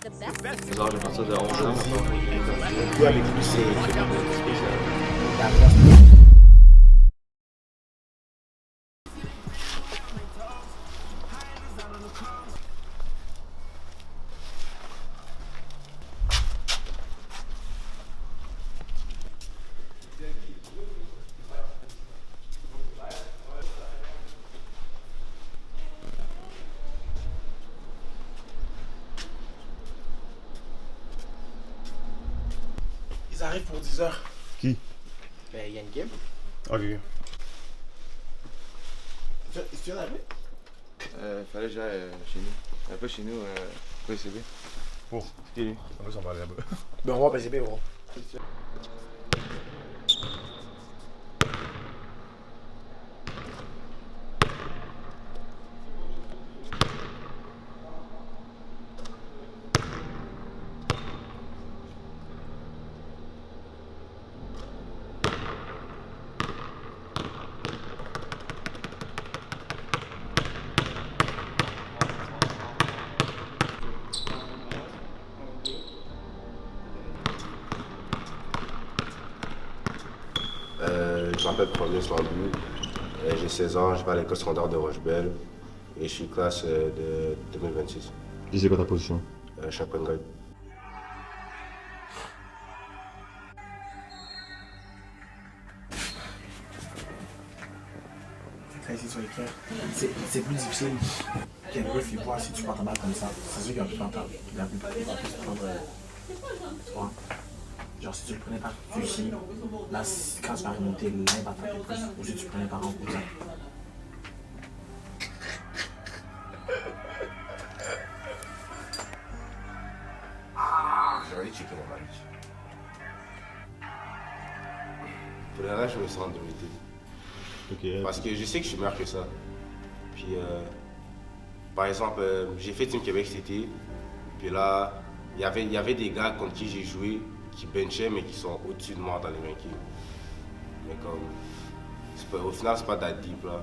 Genre, j'ai parti de 11 ans, maintenant. Toi, avec lui, c'est Spécial. la race. Ils arrivent pour 10 heures. Qui? Ben, Yann Kim. Ok. Tu viens d'arriver? Fallait que j'aille chez nous. Pas chez nous, PCB. Pour. Qui est? En plus, on va aller là-bas. Ben, on va PCB, on va. Je m'appelle Promise Lambu, j'ai 16 ans, je vais à l'école secondaire de Rochebelle et je suis classe de 2026. Et c'est quoi ta position? Je suis un point guard. Ça, ici, sur l'éclair. C'est plus difficile qu'un ref, il voit si tu prends ta balle comme ça. C'est sûr qu'il va plus t'entendre. Il va plus prendre. Tu vois? Genre, si tu le prenais par ici, là, quand tu vas remonter, là, il va taper plus. Ou si tu le prenais par en cousin. J'aurais dû checker mon match. Pour le reste, je me sens en vérité. Ok. Parce que je sais que je suis meilleur que ça. Puis, par exemple, j'ai fait Team Québec cet été. Puis là, il y avait des gars contre qui j'ai joué qui benchaient mais qui sont au-dessus de moi dans les rankings. Mais comme, au final, c'est pas that deep là.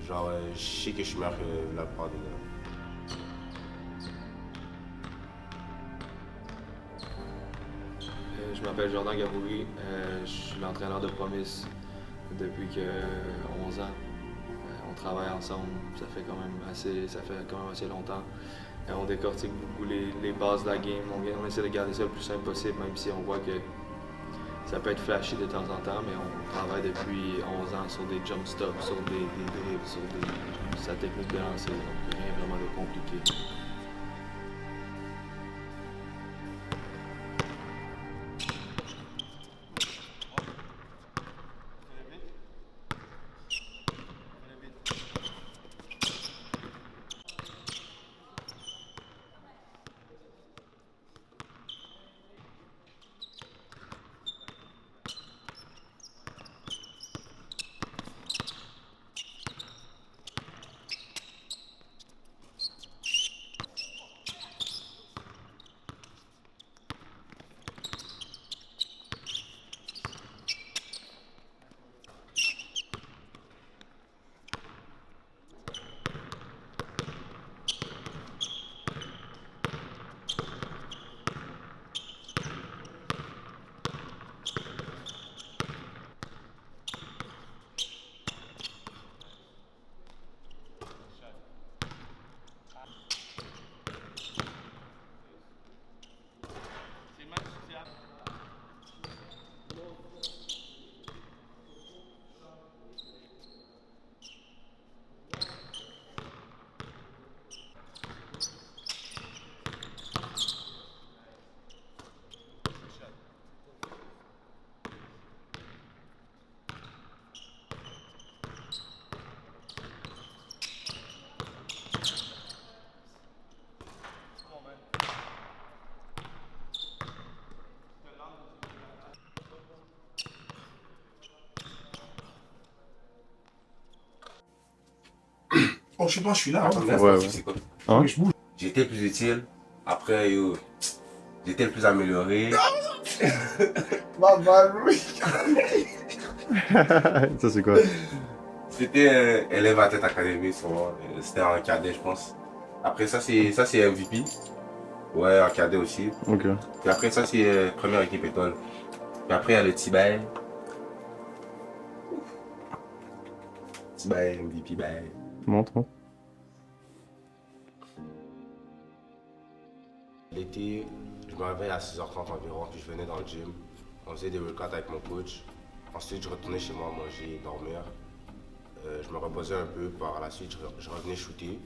Genre, je sais que je suis meilleur que la plupart des gars. Je m'appelle Jordan Gabouri, je suis l'entraîneur de Promise depuis que 11 ans. On travaille ensemble, ça fait quand même assez longtemps. On décortique beaucoup les bases de la game, on essaie de garder ça le plus simple possible, même si on voit que ça peut être flashy de temps en temps, mais on travaille depuis 11 ans sur des jump stops, sur des dribbles, sur sa technique de lancer, donc rien vraiment de compliqué. Oh, je sais pas, je suis là. Hein. Ouais. C'est quoi? Hein? Je bouge. J'étais le plus utile. Après, j'étais le plus amélioré. Ma balle, oui. Ça, c'est quoi? C'était élève à tête académique, sûrement. C'était en cadet, je pense. Après, ça, c'est MVP. Ouais, en cadet aussi. Ok. Puis après ça, c'est première équipe étoile. Puis après, il y a le Tibet. Tibet, MVP Bay. Montre. L'été, je me réveille à 6h30 environ, puis je venais dans le gym. On faisait des workouts avec mon coach. Ensuite, je retournais chez moi manger, dormir. Je me reposais un peu, par la suite, je revenais shooter.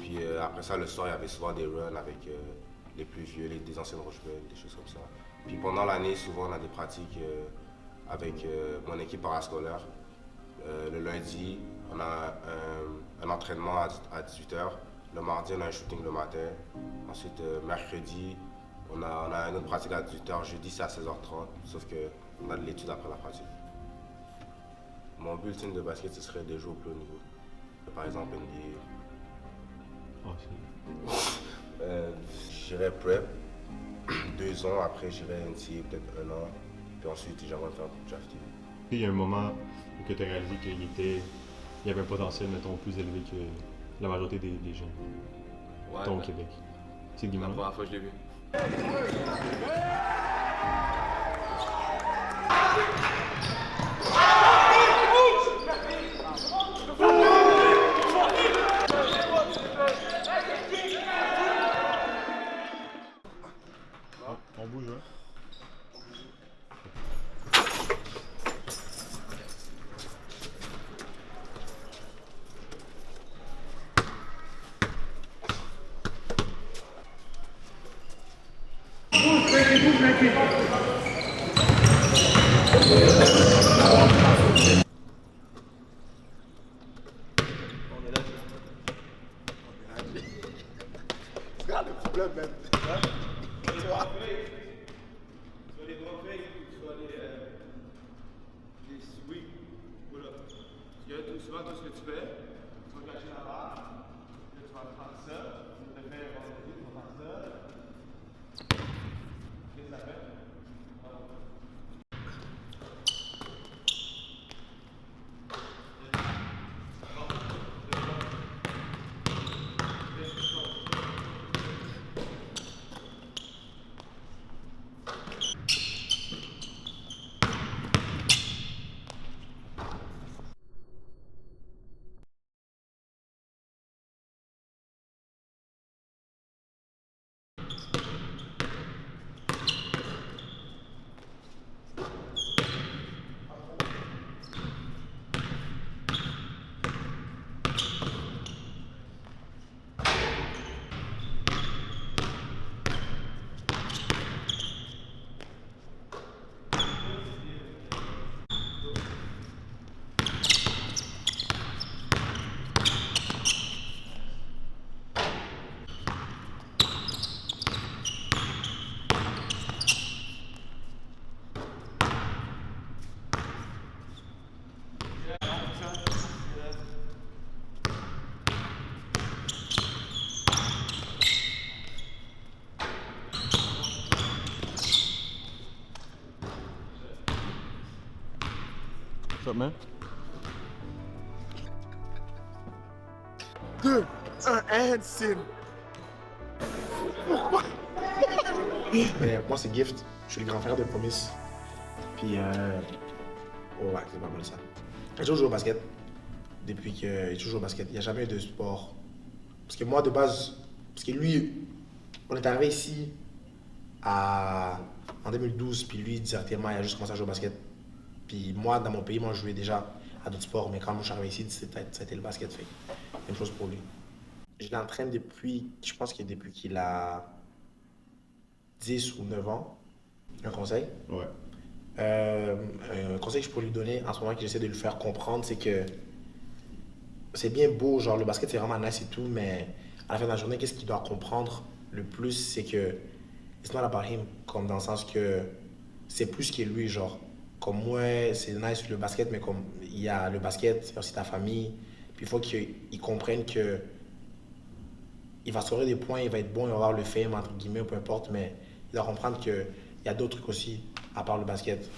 Puis après ça, le soir, il y avait souvent des runs avec les plus vieux, des anciennes Rochebelle, des choses comme ça. Puis pendant l'année, souvent, on a des pratiques avec mon équipe parascolaire. Le lundi, on a un entraînement à 18h. Le mardi, on a un shooting le matin. Ensuite, mercredi, on a une autre pratique à 18h. Jeudi, c'est à 16h30. Sauf qu'on a de l'étude après la pratique. Mon but ultime de basket, ce serait de jouer au plus haut niveau. Par exemple, NBA. Oh, J'irai prep, 2 ans, après j'irai NCA, peut-être 1 an, puis ensuite j'aimerais me faire drafter. il y a un moment où tu as réalisé qu'il y avait un potentiel, mettons, plus élevé que la majorité des jeunes, Ouais, mettons, au Québec. C'est le la moment. première fois que je l'ai vu. On bouge, hein? Regarde le problème, même. Soit les droits fakes, soit les sweeps. Voilà. Parce que souvent, tout ce que tu fais, tu vas cacher la barre, là, tu vas prendre ça, tu vas te faire vendredi, tu vas prendre ça. Qu'est-ce que ça fait? What's up, man? 2, 1, and sin. Moi, c'est Gift. Je suis le grand frère de Promise. Puis, oh, ouais, c'est pas mal ça. J'ai toujours joué au basket. Depuis que j'ai toujours joué au basket. Il n'y a jamais eu de sport. Parce que moi, de base, parce que lui, on est arrivé ici en 2012, puis lui, directement, il a juste commencé à jouer au basket. Puis moi, dans mon pays, moi, je jouais déjà à d'autres sports, mais quand moi, je suis arrivé ici, c'était le basket. Fait même chose pour lui. Je l'entraîne depuis, je pense que depuis qu'il a 10 ou 9 ans. Un conseil. Ouais. Un conseil que je peux lui donner en ce moment, que j'essaie de lui faire comprendre, c'est que c'est bien beau, genre le basket c'est vraiment nice et tout, mais à la fin de la journée, qu'est-ce qu'il doit comprendre le plus, c'est que it's not about him, comme dans le sens que c'est plus que lui, genre. Comme moi, c'est nice le basket, mais comme il y a le basket, il y a aussi ta famille, puis il faut qu'il comprenne que il va scorer des points, il va être bon, il va avoir le fame, entre guillemets, peu importe, mais il doit comprendre qu'il y a d'autres trucs aussi, à part le basket,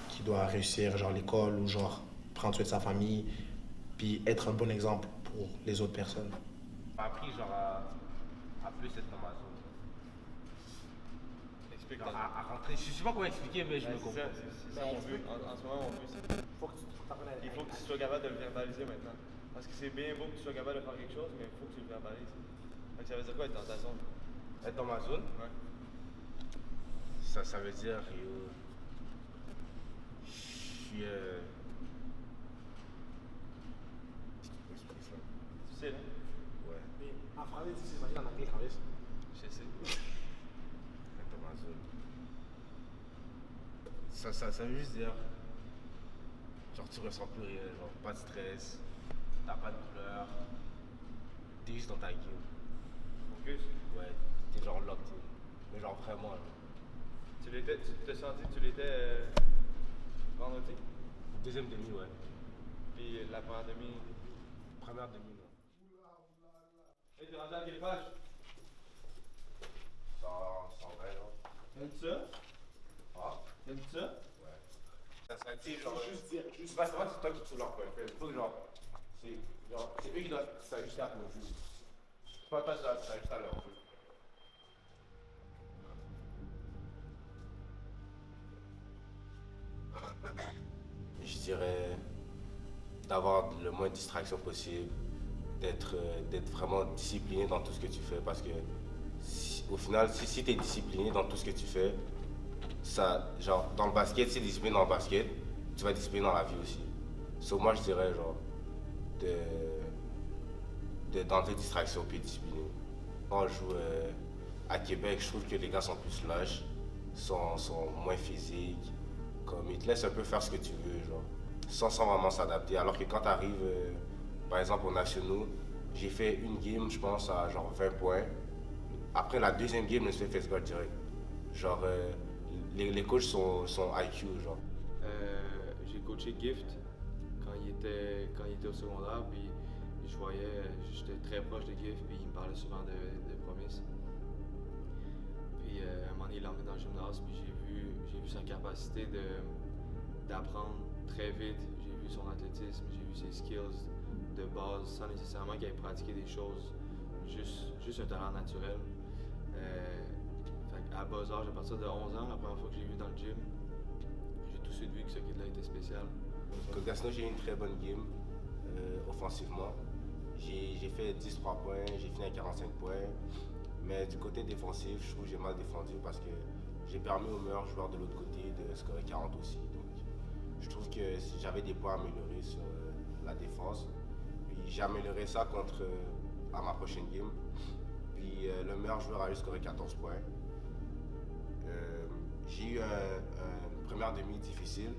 qu'il doit réussir, genre l'école, ou genre prendre soin de sa famille, puis être un bon exemple pour les autres personnes. J'ai appris genre à plus être dans ma zone. t'expliques. Genre, à rentrer. Je sais pas comment expliquer, mais je me comprends. C'est ça mon but. En ce moment, mon but, c'est il faut que tu sois capable de le verbaliser maintenant. Parce que c'est bien beau que tu sois capable de faire quelque chose, mais il faut que tu le verbalises. Donc ça veut dire quoi être dans ta zone? Être dans ma zone, Ouais. ça veut dire yo, je suis. Comment expliquer ça? Tu sais, là? Ouais. Mais en français, tu sais, en anglais, quand même. Je sais. Être dans ma zone. Ça veut juste dire. Genre, tu ressens plus rien, genre, pas de stress, t'as pas de douleur, t'es juste dans ta game. Focus. Ouais, t'es genre locked in. Mais genre vraiment, là. Tu t'es senti que tu l'étais vendredi? Deuxième demi, ouais. Puis la première demi. Première demi, là. Hey, t'es rendu à quelle page? 120, là. T'aimes-tu ça? Ah, T'aimes-tu ça? ouais. Ça dit, genre. Juste dire, C'est pas c'est toi qui trouves leur point faible. Il faut que genre. C'est eux qui doivent s'ajuster à ton jeu. C'est pas toi qui dois s'ajuster à leur jeu. Je dirais d'avoir le moins de distractions possible, d'être vraiment discipliné dans tout ce que tu fais parce que au final, si tu es discipliné dans tout ce que tu fais, ça, genre dans le basket, si tu es discipliné dans le basket, tu vas être discipliné dans la vie aussi. So, moi je dirais genre d'enlever distraction puis discipliné. Quand on joue à Québec, je trouve que les gars sont plus lâches, sont moins physiques, comme ils te laissent un peu faire ce que tu veux, genre, sans vraiment s'adapter. Alors que quand tu arrives, par exemple, aux nationaux, j'ai fait une game, je pense, à genre 20 points. Après la deuxième game, je me suis fait face guard direct. Genre, les coachs sont IQ, genre. J'ai coaché Gift quand il était au secondaire, puis j'étais très proche de Gift, puis il me parlait souvent de Promise. Puis à un moment donné, il l'a emmené dans le gymnase, puis j'ai vu sa capacité d'apprendre très vite. J'ai vu son athlétisme, j'ai vu ses skills de base, sans nécessairement qu'il ait pratiqué des choses, juste un talent naturel. À bas âge, à partir de 11 ans, la première fois que j'ai vu dans le gym, j'ai tout de suite vu que ce kid-là était spécial. Contre Gatineau, j'ai eu une très bonne game offensivement. J'ai fait 13 points, j'ai fini à 45 points. Mais du côté défensif, je trouve que j'ai mal défendu parce que j'ai permis aux meilleurs joueurs de l'autre côté de scorer 40 aussi. Donc je trouve que j'avais des points à améliorer sur la défense. Puis j'ai amélioré ça à ma prochaine game. Puis le meilleur joueur a eu scoré 14 points. J'ai eu une première demi difficile,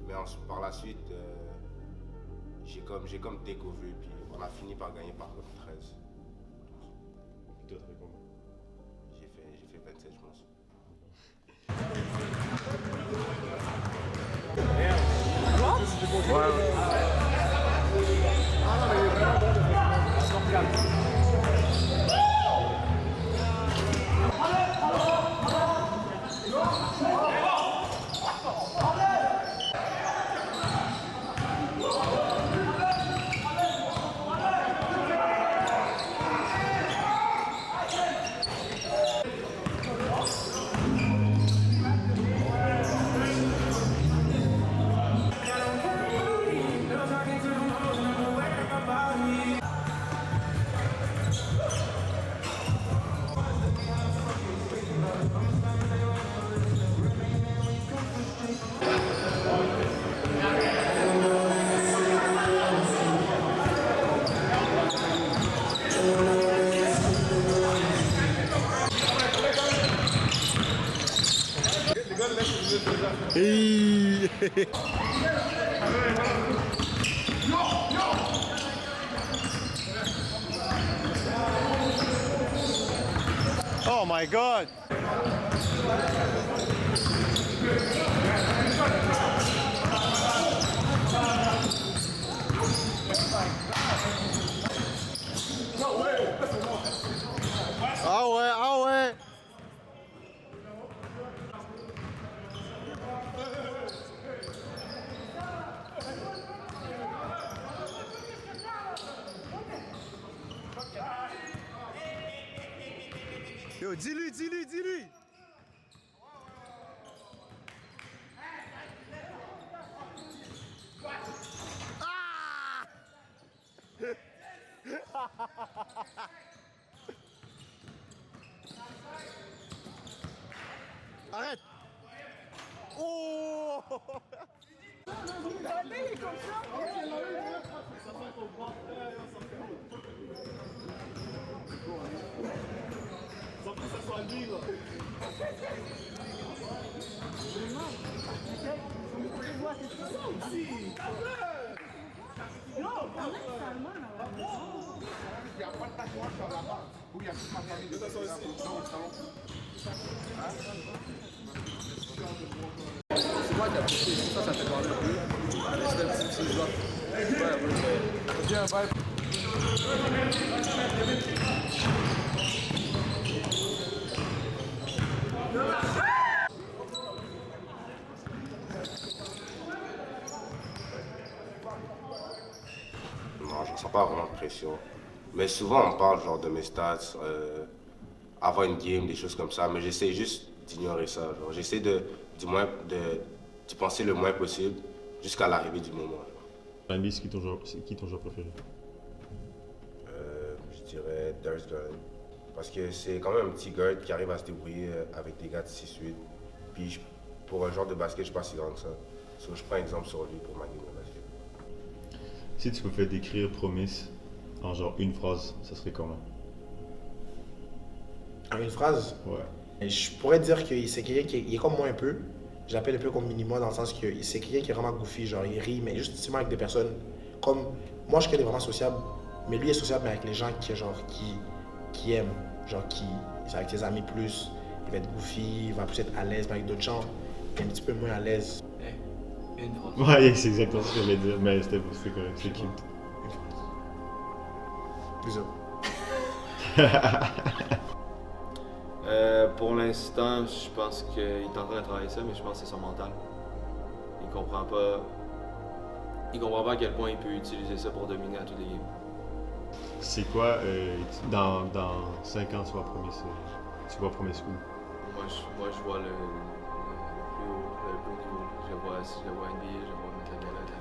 mais par la suite, j'ai comme découvert, puis on a fini par gagner par 13. Puis toi, t'as fait combien? J'ai fait 27, je pense. Oh my God! Ah ouais, ah ouais! Yo, dis-lui, dis-lui, dis-lui! Arrête! Oh! C'est moi qui a poussé, ça fait parler un peu. Mais c'était un petit joueur. Ouais, bien, ouais. Non, je ne sens pas vraiment de pression. Mais souvent, on parle genre de mes stats, avant une game, des choses comme ça. Mais j'essaie juste d'ignorer ça. Genre, j'essaie d'y penser le moins possible jusqu'à l'arrivée du moment. Dans NBA, c'est qui ton joueur préféré? Je dirais Darius Garland. Parce que c'est quand même un petit guard qui arrive à se débrouiller avec des gars de 6-8. Puis pour un joueur de basket, je ne suis pas si grand que ça. So, je prends exemple sur lui pour ma game de basket. Si tu pouvais décrire Promise en genre une phrase, ça serait comment? En une phrase, Ouais. je pourrais dire que c'est quelqu'un qui est comme moi un peu. Je l'appelle un peu comme mini-moi dans le sens que c'est quelqu'un qui est vraiment goofy, genre il rit, mais juste avec des personnes comme moi, je suis vraiment sociable, mais lui est sociable mais avec les gens qui aiment, genre qui c'est avec ses amis plus, il va être goofy, il va plus être à l'aise, mais avec d'autres gens, il est un petit peu moins à l'aise. Une phrase. Ouais, c'est exactement ce que je voulais dire, mais c'était correct, c'est cute. Bisous. Pour l'instant, je pense qu'il est en train de travailler ça, mais je pense que c'est son mental. Il comprend pas à quel point il peut utiliser ça pour dominer à toutes les games. C'est quoi, dans 5 ans, tu vois Promise où? Moi, je vois le plus haut niveau. Je le vois NBA, je le vois mettre la galette.